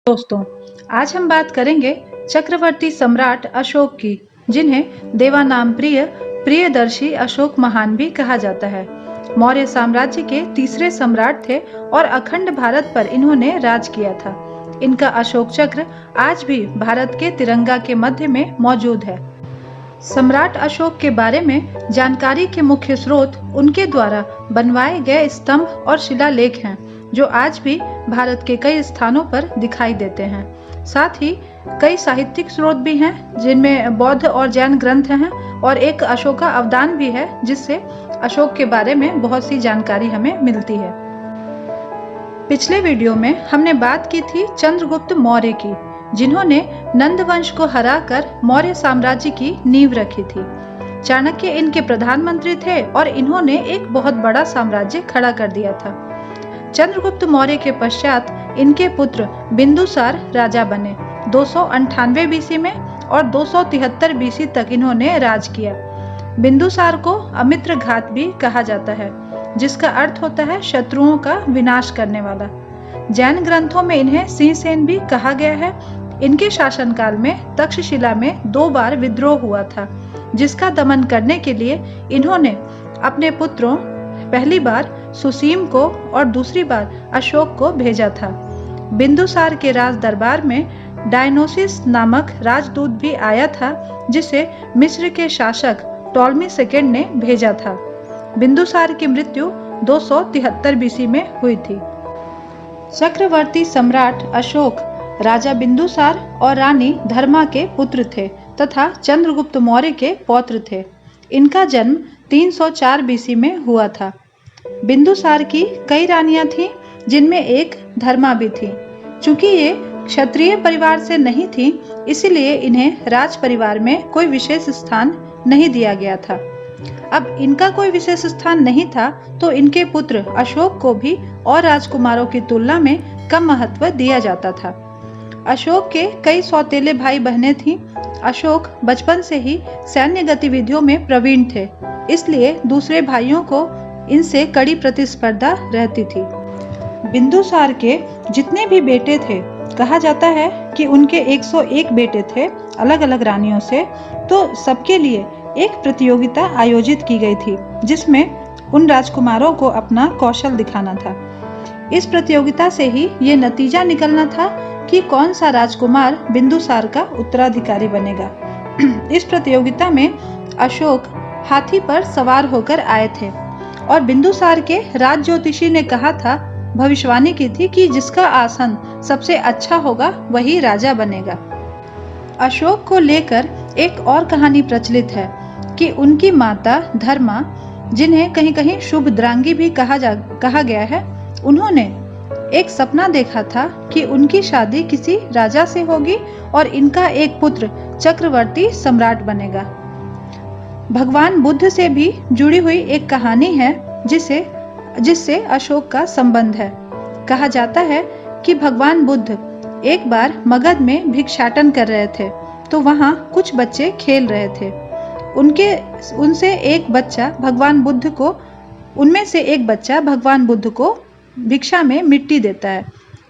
दोस्तों, आज हम बात करेंगे चक्रवर्ती सम्राट अशोक की, जिन्हें देवानाम प्रियदर्शी अशोक महान भी कहा जाता है। मौर्य साम्राज्य के तीसरे सम्राट थे और अखंड भारत पर इन्होंने राज किया था। इनका अशोक चक्र आज भी भारत के तिरंगा के मध्य में मौजूद है। सम्राट अशोक के बारे में जानकारी के मुख्य स्रोत उनके द्वारा बनवाए गए स्तंभ और शिलालेख हैं, जो आज भी भारत के कई स्थानों पर दिखाई देते हैं। साथ ही कई साहित्यिक स्रोत भी हैं, जिनमें बौद्ध और जैन ग्रंथ हैं और एक अशोका अवदान भी है, जिससे अशोक के बारे में बहुत सी जानकारी हमें मिलती है। पिछले वीडियो में हमने बात की थी चंद्रगुप्त मौर्य की, जिन्होंने नंद वंश को हराकर मौर्य साम्राज्य की नींव रखी थी। चाणक्य इनके प्रधानमंत्री थे और इन्होंने एक बहुत बड़ा साम्राज्य खड़ा कर दिया था। चंद्रगुप्त मौर्य के पश्चात इनके पुत्र बिंदुसार राजा बने। 298 बीसी में और 273 बीसी तक इन्होंने राज किया। बिंदुसार को अमित्र घात भी कहा जाता है, जिसका अर्थ होता है शत्रुओं का विनाश करने वाला। जैन ग्रंथों में इन्हें सिंहसेन भी कहा गया है। इनके शासनकाल में तक्षशिला में 2 बार विद्रोह हुआ था, जिसका दमन करने के लिए इन्होंने अपने पुत्रों, पहली बार सुसीम को और दूसरी बार अशोक को भेजा था। बिंदुसार के राज दरबार में डायनोसिस नामक राजदूत भी आया था, जिसे मिस्र के शासक टॉलमी सेकंड ने भेजा था। बिंदुसार की मृत्यु 273 बीसी में हुई थी। चक्रवर्ती सम्राट अशोक राजा बिंदुसार और रानी धर्मा के पुत्र थे तथा चंद्रगुप्त मौर्य के पौत्र थे। इनका जन्म 304 बीसी में हुआ था। बिंदुसार की कई रानियां थीं, जिनमें एक धर्मा भी थी। चूंकि ये क्षत्रिय परिवार से नहीं थीं, इसलिए इन्हें राज परिवार में कोई विशेष स्थान नहीं दिया गया था। अब इनका कोई विशेष स्थान नहीं था, तो इनके पुत्र अशोक को भी और राजकुमारों की तुलना में कम महत्व दिया जाता था। अशोक के कई सौतेले भाई बहनें थीं। अशोक बचपन से ही सैन्य गतिविधियों में प्रवीण थे, इसलिए दूसरे भाइयों को इनसे कड़ी प्रतिस्पर्धा रहती थी। बिंदुसार के जितने भी बेटे थे, कहा जाता है कि उनके 101 बेटे थे अलग अलग रानियों से, तो सबके लिए एक प्रतियोगिता आयोजित की गई थी, जिसमें उन राजकुमारों को अपना कौशल दिखाना था। इस प्रतियोगिता से ही ये नतीजा निकलना था कि कौन सा राजकुमार बिंदुसार का उत्तराधिकारी बनेगा। इस प्रतियोगिता में अशोक हाथी पर सवार होकर आए थे और बिंदुसार के राज ज्योतिषी ने कहा था, भविष्यवाणी की थी कि जिसका आसन सबसे अच्छा होगा वही राजा बनेगा। अशोक को लेकर एक और कहानी प्रचलित है कि उनकी माता धर्मा, जिन्हें कहीं कहीं शुभद्रांगी भी कहा गया है, उन्होंने एक सपना देखा था कि उनकी शादी किसी राजा से होगी और इनका एक पुत्र चक्रवर्ती सम्राट बनेगा। भगवान बुद्ध से भी जुड़ी हुई एक कहानी है, जिससे अशोक का संबंध है। कहा जाता है कि भगवान बुद्ध एक बार मगध में भिक्षाटन कर रहे थे, तो वहां कुछ बच्चे खेल रहे थे। उनमें से एक बच्चा भगवान बुद्ध को भिक्षा में मिट्टी देता है।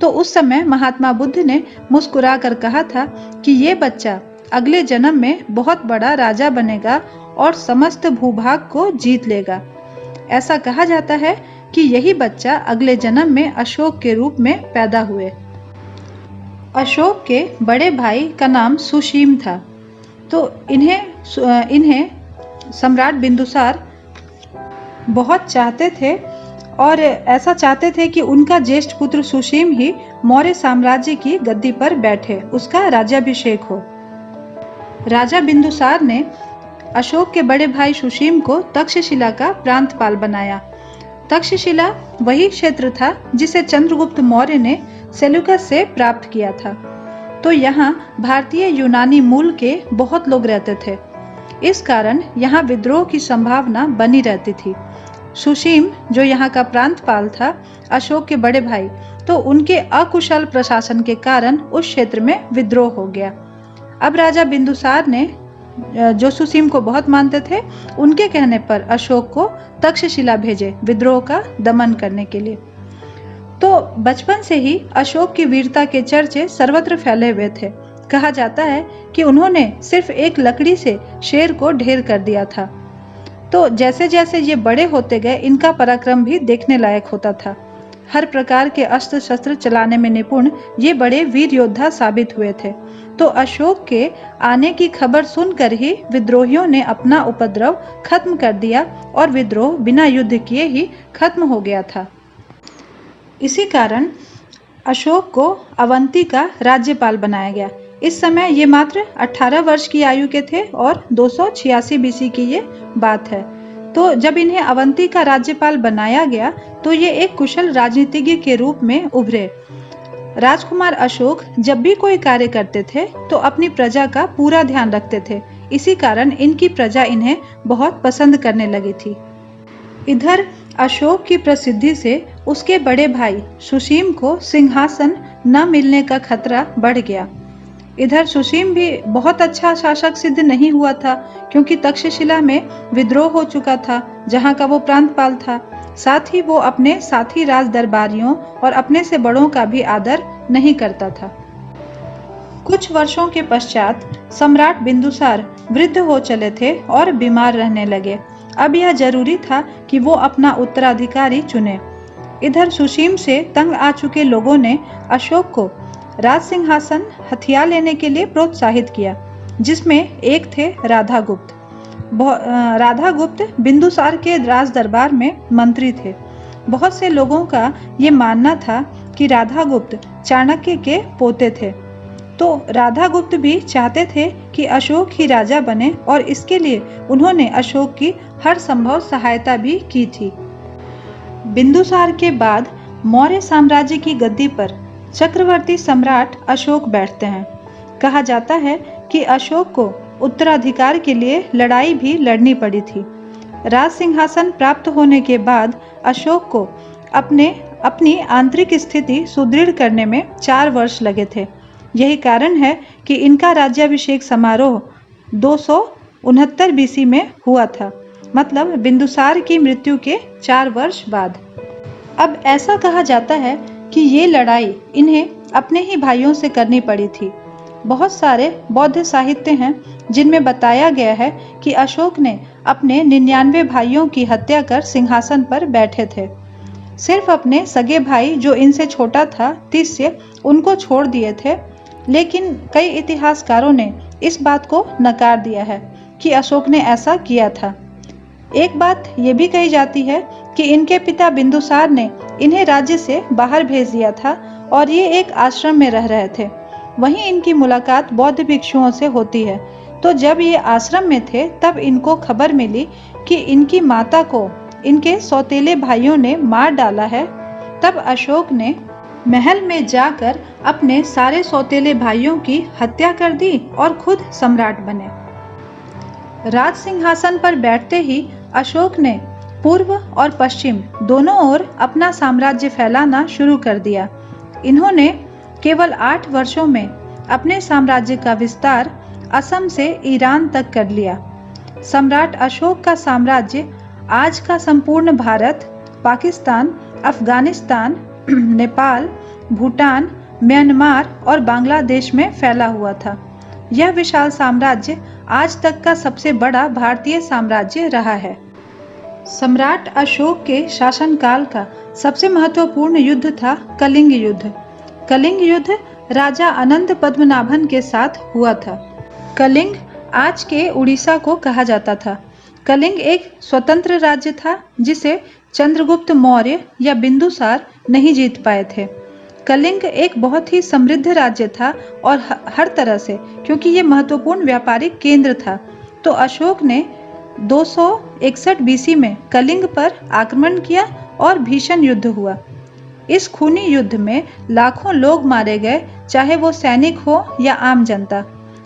तो उस समय महात्मा बुद्ध ने मुस्कुराकर कहा था कि ये बच्चा अगले जन्म में बहुत बड़ा राजा बनेगा और समस्त भूभाग को जीत लेगा। ऐसा कहा जाता है कि यही बच्चा अगले जन्म में अशोक के रूप में पैदा हुए। अशोक के बड़े भाई का नाम सुशीम था, तो इन्हें सम्राट बिंदुसार बहुत चाहते थे और ऐसा चाहते थे कि उनका ज्येष्ठ पुत्र सुशीम ही मौर्य साम्राज्य की गद्दी पर बैठे, उसका राज्याभिषेक हो। राजा बिंदुसार ने अशोक के बड़े भाई सुशीम को तक्षशिला का प्रांतपाल बनाया। तक्षशिला वही क्षेत्र था जिसे चंद्रगुप्त मौर्य ने सेल्यूकस से प्राप्त किया था। तो यहाँ भारतीय यूनानी मूल के बहुत लोग रहते थे। इस कारण यहाँ विद्रोह की संभावना बनी रहती थी। सुशीम, जो यहाँ का प्रांतपाल था, अशोक के बड़े भाई, तो उनके अकुशल प्रशासन के कारण उस क्षेत्र में विद्रोह हो गया। अब राजा बिंदुसार ने, जो सुसीम को बहुत मानते थे, उनके कहने पर अशोक को तक्षशिला भेजे विद्रोह का दमन करने के लिए। तो बचपन से ही अशोक की वीरता के चर्चे सर्वत्र फैले हुए थे। कहा जाता है कि उन्होंने सिर्फ एक लकड़ी से शेर को ढेर कर दिया था। तो जैसे जैसे ये बड़े होते गए, इनका पराक्रम भी देखने लायक होता था। हर प्रकार के अस्त्र शस्त्र चलाने में निपुण ये बड़े वीर योद्धा साबित हुए थे। तो अशोक के आने की खबर सुनकर ही विद्रोहियों ने अपना उपद्रव खत्म कर दिया और विद्रोह बिना युद्ध किए ही खत्म हो गया था। इसी कारण अशोक को अवंती का राज्यपाल बनाया गया। इस समय ये मात्र 18 वर्ष की आयु के थे और 286 बीसी की ये बात है। तो जब इन्हें अवंती का राज्यपाल बनाया गया तो ये एक कुशल राजनीतिज्ञ के रूप में उभरे। राजकुमार अशोक जब भी कोई कार्य करते थे तो अपनी प्रजा का पूरा ध्यान रखते थे। इसी कारण इनकी प्रजा इन्हें बहुत पसंद करने लगी थी। इधर अशोक की प्रसिद्धि से उसके बड़े भाई सुसीम को सिंहासन न मिलने का खतरा बढ़ गया। इधर सुसीम भी बहुत अच्छा शासक सिद्ध नहीं हुआ था, क्योंकि तक्षशिला में विद्रोह हो चुका था जहां का वो प्रांतपाल था। साथ ही वो अपने साथी राज दरबारियों और अपने से बड़ों का भी आदर नहीं करता था। कुछ वर्षों के पश्चात सम्राट बिंदुसार वृद्ध हो चले थे और बीमार रहने लगे। अब यह जरूरी था कि वो अपना उत्तराधिकारी चुने। इधर सुसीम से तंग आ चुके लोगों ने अशोक को राज सिंहासन हथिया लेने के लिए प्रोत्साहित किया, जिसमें एक थे राधागुप्त। राधागुप्त बिंदुसार के राज दरबार में मंत्री थे। बहुत से लोगों का ये मानना था कि राधागुप्त चाणक्य के पोते थे। तो राधागुप्त भी चाहते थे कि अशोक ही राजा बने और इसके लिए उन्होंने अशोक की हर संभव सहायता भी की थी। बिंदुसार के बाद मौर्य साम्राज्य की गद्दी पर चक्रवर्ती सम्राट अशोक बैठते हैं। कहा जाता है कि अशोक को उत्तराधिकार के लिए लड़ाई भी लड़नी पड़ी थी। राज सिंहासन प्राप्त होने के बाद अशोक को अपनी आंतरिक स्थिति सुदृढ़ करने में 4 वर्ष लगे थे। यही कारण है कि इनका राज्याभिषेक समारोह 269 बीसी में हुआ था, मतलब बिंदुसार की मृत्यु के 4 वर्ष बाद। अब ऐसा कहा जाता है कि ये लड़ाई इन्हें अपने ही भाइयों से करनी पड़ी थी। बहुत सारे बौद्ध साहित्य हैं जिनमें बताया गया है कि अशोक ने अपने 99 भाइयों की हत्या कर सिंहासन पर बैठे थे। सिर्फ अपने सगे भाई जो इनसे छोटा था तिष्य, उनको छोड़ दिए थे। लेकिन कई इतिहासकारों ने इस बात को नकार दिया है कि अशोक ने ऐसा किया था। एक बात ये भी कही जाती है कि इनके पिता बिंदुसार ने इन्हें राज्य से बाहर भेज दिया था और ये एक आश्रम में रह रहे थे। वहीं इनकी मुलाकात बौद्ध भिक्षुओं से होती है। तो जब ये आश्रम में थे तब इनको खबर मिली कि इनकी माता को इनके सौतेले भाइयों ने मार डाला है। तब अशोक ने महल में जाकर अपने सारे सौतेले भाइयों की हत्या कर दी और खुद सम्राट बने। राज सिंहासन पर बैठते ही अशोक ने पूर्व और पश्चिम दोनों ओर अपना साम्राज्य फैलाना शुरू कर दिया। इन्होंने केवल 8 वर्षों में अपने साम्राज्य का विस्तार असम से ईरान तक कर लिया। सम्राट अशोक का साम्राज्य आज का संपूर्ण भारत, पाकिस्तान, अफगानिस्तान, नेपाल, भूटान, म्यांमार और बांग्लादेश में फैला हुआ था। यह विशाल साम्राज्य आज तक का सबसे बड़ा भारतीय साम्राज्य रहा है। सम्राट अशोक के शासनकाल का सबसे महत्वपूर्ण युद्ध था कलिंग युद्ध। कलिंग युद्ध राजा अनंत पद्मनाभन के साथ हुआ था। कलिंग आज के उड़ीसा को कहा जाता था। कलिंग एक स्वतंत्र राज्य था जिसे चंद्रगुप्त मौर्य या बिंदुसार नहीं जीत पाए थे। कलिंग एक बहुत ही समृद्ध राज्य था और हर तरह से, क्योंकि ये महत्वपूर्ण व्यापारिक केंद्र था। तो अशोक ने 261 बीसी में कलिंग पर आक्रमण किया और भीषण युद्ध हुआ। इस खूनी युद्ध में लाखों लोग मारे गए, चाहे वो सैनिक हो या आम जनता।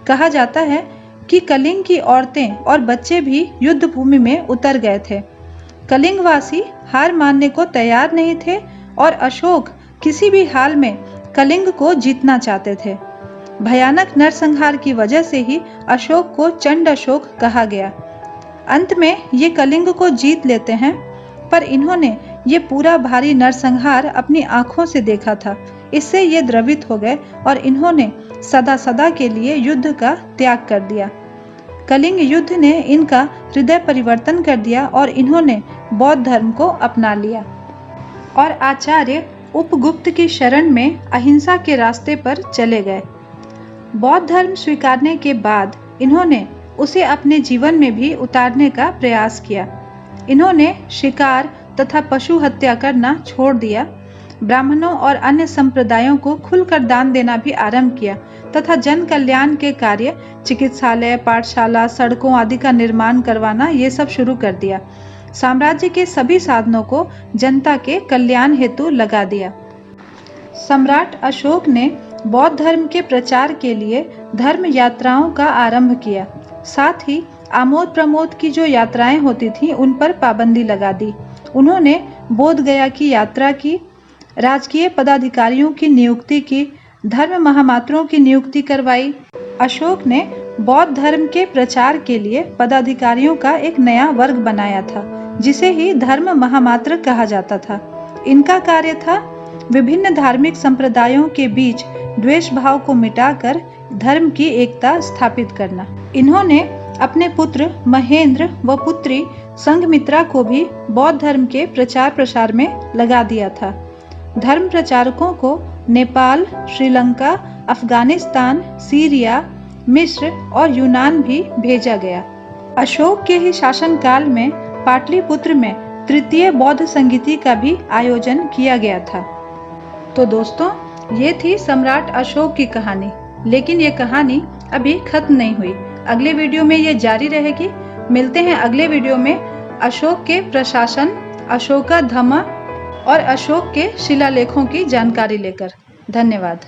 कहा जाता है कि कलिंग की औरतें और बच्चे भी युद्ध भूमि में उतर गए थे। कलिंगवासी हार मानने को तैयार नहीं थे और अशोक किसी भी हाल में कलिंग को जीतना चाहते थे। भयानक नरसंहार की वजह से ही अशोक को चंड अशोक कहा गया। अंत में ये कलिंग को जीत लेते हैं, पर इन्होंने ये पूरा भारी नरसंहार अपनी आंखों से देखा था। इससे ये द्रवित हो गए और इन्होंने सदा सदा के लिए युद्ध का त्याग कर दिया। कलिंग युद्ध ने इनका हृदय परिवर्तन कर दिया और इन्होंने बौद्ध धर्म को अपना लिया और आचार्य उपगुप्त की शरण में अहिंसा के रास्ते पर चले गए। बौद्ध धर्म स्वीकारने के बाद इन्होंने उसे अपने जीवन में भी उतारने का प्रयास किया। इन्होंने शिकार तथा पशु हत्या करना छोड़ दिया, ब्राह्मणों और अन्य संप्रदायों को खुलकर दान देना भी आरंभ किया तथा जन कल्याण के कार्य, चिकित्सालय, पाठशाला, सड़कों आदि का निर्माण करवाना ये सब शुरू कर दिया। साम्राज्य के सभी साधनों को जनता के कल्याण हेतु लगा दिया। सम्राट अशोक ने बौद्ध धर्म के प्रचार के लिए धर्म यात्राओं का आरंभ किया। साथ ही आमोद प्रमोद की जो यात्राएं होती थीं उन पर पाबंदी लगा दी। उन्होंने बोध गया की यात्रा की, राजकीय पदाधिकारियों की नियुक्ति की, धर्म महामात्रों की नियुक्ति करवाई। अशोक ने बौद्ध धर्म के प्रचार के लिए पदाधिकारियों का एक नया वर्ग बनाया था, जिसे ही धर्म महामात्र कहा जाता था। इनका कार्य था विभिन्न धार्मिक संप्रदायों के बीच द्वेष भाव को मिटाकर धर्म की एकता स्थापित करना। इन्होंने अपने पुत्र महेंद्र व पुत्री संघमित्रा को भी बौद्ध धर्म के प्रचार प्रसार में लगा दिया था। धर्म प्रचारकों को नेपाल, श्रीलंका, अफगानिस्तान, सीरिया, मिस्र और यूनान भी भेजा गया। अशोक के ही शासनकाल में पाटलिपुत्र में तृतीय बौद्ध संगीति का भी आयोजन किया गया था। तो दोस्तों, ये थी सम्राट अशोक की कहानी, लेकिन ये कहानी अभी खत्म नहीं हुई। अगले वीडियो में ये जारी रहेगी। मिलते हैं अगले वीडियो में अशोक के प्रशासन, अशोका धम्म और अशोक के शिलालेखों की जानकारी लेकर। धन्यवाद।